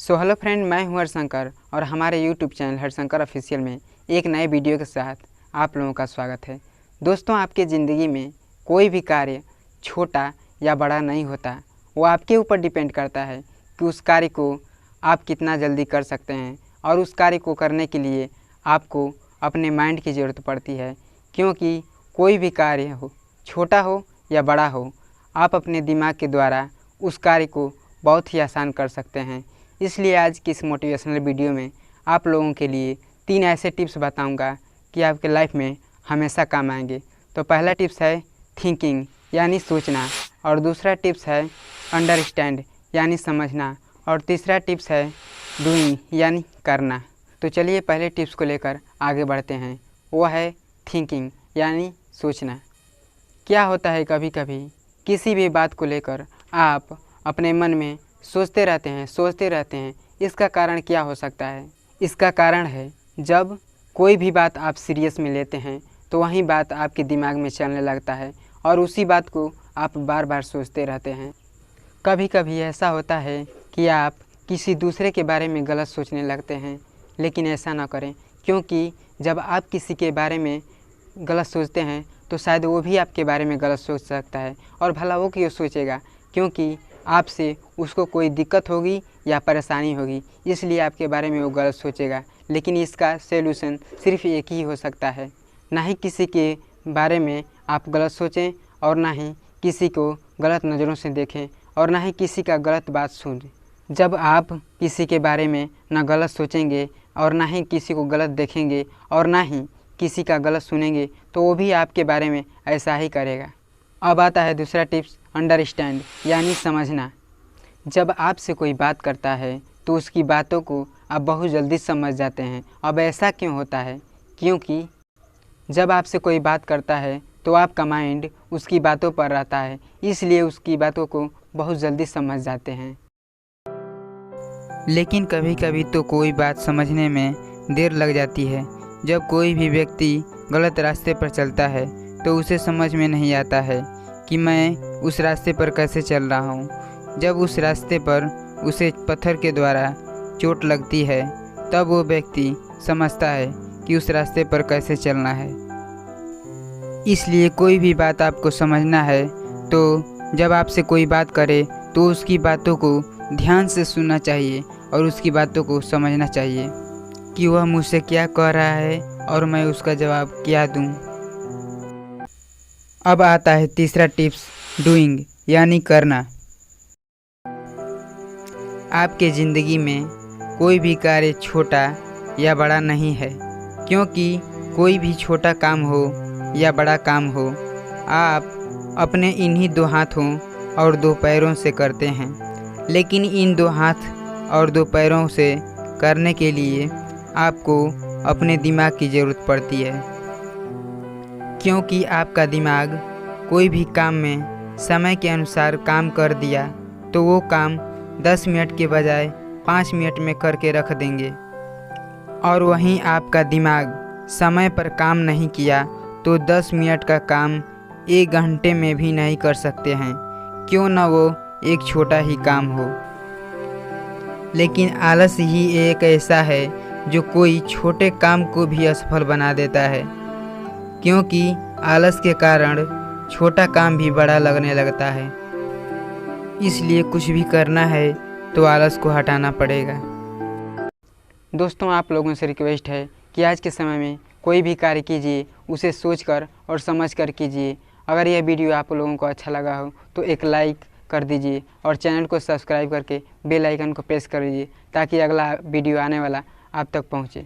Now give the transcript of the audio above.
So hello friend, मैं हूं हरशंकर और हमारे यूट्यूब चैनल हरशंकर ऑफिशियल में एक नए वीडियो के साथ आप लोगों का स्वागत है। दोस्तों, आपकी ज़िंदगी में कोई भी कार्य छोटा या बड़ा नहीं होता। वो आपके ऊपर डिपेंड करता है कि उस कार्य को आप कितना जल्दी कर सकते हैं। और उस कार्य को करने के लिए आपको अपने माइंड की ज़रूरत पड़ती है, क्योंकि कोई भी कार्य हो, छोटा हो या बड़ा हो, आप अपने दिमाग के द्वारा उस कार्य को बहुत ही आसान कर सकते हैं। इसलिए आज की इस मोटिवेशनल वीडियो में आप लोगों के लिए 3 ऐसे टिप्स बताऊंगा कि आपके लाइफ में हमेशा काम आएंगे। तो पहला टिप्स है थिंकिंग यानी सोचना, और दूसरा टिप्स है अंडरस्टैंड यानी समझना, और तीसरा टिप्स है डूइंग यानी करना। तो चलिए पहले टिप्स को लेकर आगे बढ़ते हैं। वो है थिंकिंग यानी सोचना। क्या होता है, कभी कभी किसी भी बात को लेकर आप अपने मन में सोचते रहते हैं। इसका कारण क्या हो सकता है? इसका कारण है जब कोई भी बात आप सीरियस में लेते हैं तो वही बात आपके दिमाग में चलने लगता है और उसी बात को आप बार बार सोचते रहते हैं। कभी कभी ऐसा होता है कि आप किसी दूसरे के बारे में गलत सोचने लगते हैं, लेकिन ऐसा ना करें, क्योंकि जब आप किसी के बारे में गलत सोचते हैं तो शायद वो भी आपके बारे में गलत सोच सकता है। और भला वो क्यों सोचेगा? क्योंकि आपसे उसको कोई दिक्कत होगी या परेशानी होगी, इसलिए आपके बारे में वो गलत सोचेगा। लेकिन इसका सॉल्यूशन सिर्फ एक ही हो सकता है, ना ही किसी के बारे में आप गलत सोचें, और ना ही किसी को गलत नज़रों से देखें, और ना ही किसी का गलत बात सुनें। जब आप किसी के बारे में ना गलत सोचेंगे और ना ही किसी को गलत देखेंगे और ना ही किसी का गलत सुनेंगे, तो वो भी आपके बारे में ऐसा ही करेगा। अब आता है दूसरा टिप्स, अंडरस्टैंड यानी समझना। जब आपसे कोई बात करता है तो उसकी बातों को आप बहुत जल्दी समझ जाते हैं। अब ऐसा क्यों होता है? क्योंकि जब आपसे कोई बात करता है तो आपका माइंड उसकी बातों पर रहता है, इसलिए उसकी बातों को बहुत जल्दी समझ जाते हैं। लेकिन कभी कभी तो कोई बात समझने में देर लग जाती है। जब कोई भी व्यक्ति गलत रास्ते पर चलता है तो उसे समझ में नहीं आता है कि मैं उस रास्ते पर कैसे चल रहा हूँ। जब उस रास्ते पर उसे पत्थर के द्वारा चोट लगती है, तब वो व्यक्ति समझता है कि उस रास्ते पर कैसे चलना है। इसलिए कोई भी बात आपको समझना है तो जब आपसे कोई बात करे तो उसकी बातों को ध्यान से सुनना चाहिए और उसकी बातों को समझना चाहिए कि वह मुझसे क्या कह रहा है और मैं उसका जवाब क्या दूं। अब आता है तीसरा टिप्स, डूइंग यानी करना। आपके ज़िंदगी में कोई भी कार्य छोटा या बड़ा नहीं है, क्योंकि कोई भी छोटा काम हो या बड़ा काम हो, आप अपने इन्हीं 2 हाथों और 2 पैरों से करते हैं। लेकिन इन 2 हाथ और 2 पैरों से करने के लिए आपको अपने दिमाग की ज़रूरत पड़ती है, क्योंकि आपका दिमाग कोई भी काम में समय के अनुसार काम कर दिया तो वो काम 10 मिनट के बजाय 5 मिनट में करके रख देंगे। और वहीं आपका दिमाग समय पर काम नहीं किया तो 10 मिनट का काम 1 घंटे में भी नहीं कर सकते हैं, क्यों ना वो एक छोटा ही काम हो। लेकिन आलस ही एक ऐसा है जो कोई छोटे काम को भी असफल बना देता है, क्योंकि आलस के कारण छोटा काम भी बड़ा लगने लगता है। इसलिए कुछ भी करना है तो आलस को हटाना पड़ेगा। दोस्तों, आप लोगों से रिक्वेस्ट है कि आज के समय में कोई भी कार्य कीजिए उसे सोचकर और समझकर कीजिए। अगर यह वीडियो आप लोगों को अच्छा लगा हो तो एक लाइक कर दीजिए और चैनल को सब्सक्राइब करके बेल आइकन को प्रेस कर दीजिए, ताकि अगला वीडियो आने वाला आप तक पहुँचे।